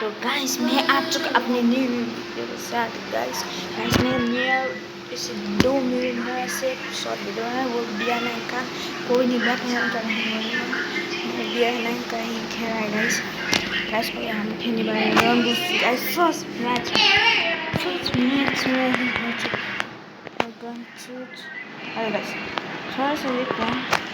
तो गाइस मैं आ चुका अपने न्यू वीडियो के साथ। गाइस मैं न्यू इसे 2 मिनट में से शॉर्ट वीडियो है वो BR9 का। कोई नहीं बैक नहीं कर रहे BR9 का ही खेल रहा है गाइस। गाइस को हम खेलने वाले हैं गाइस फर्स्ट मैच में ही हो चुका है। अरे गाइस थोड़ा सा देखते हैं।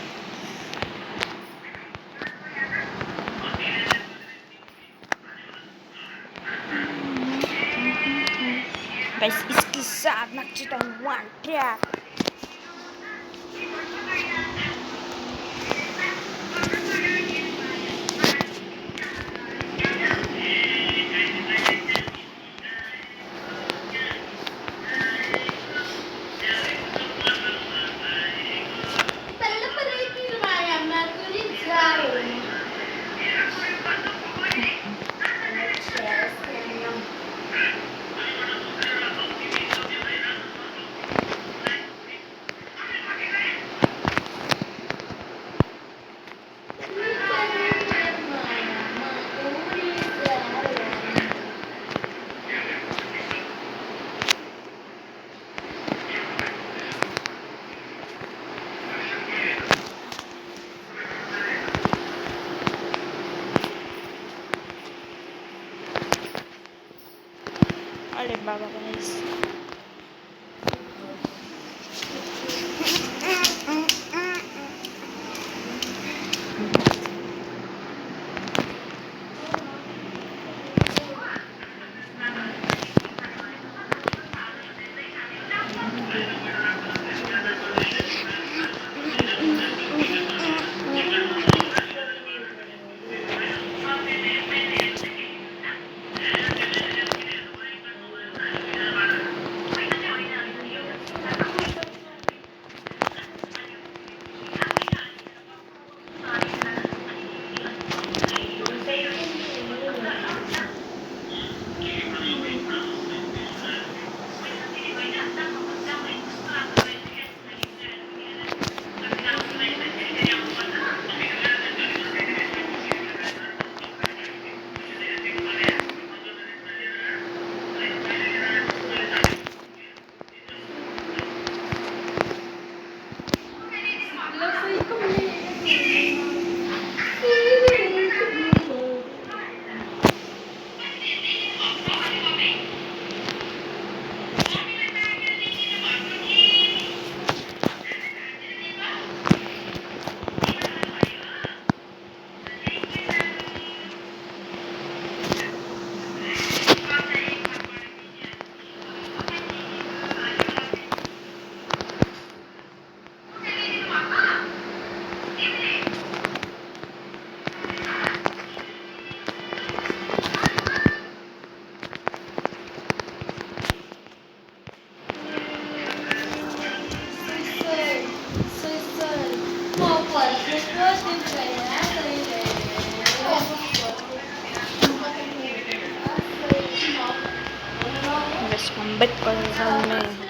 Guys, इसके साथ नक्शा 1 ट्रैक अरे बाबा गाइस बस हम बेट कर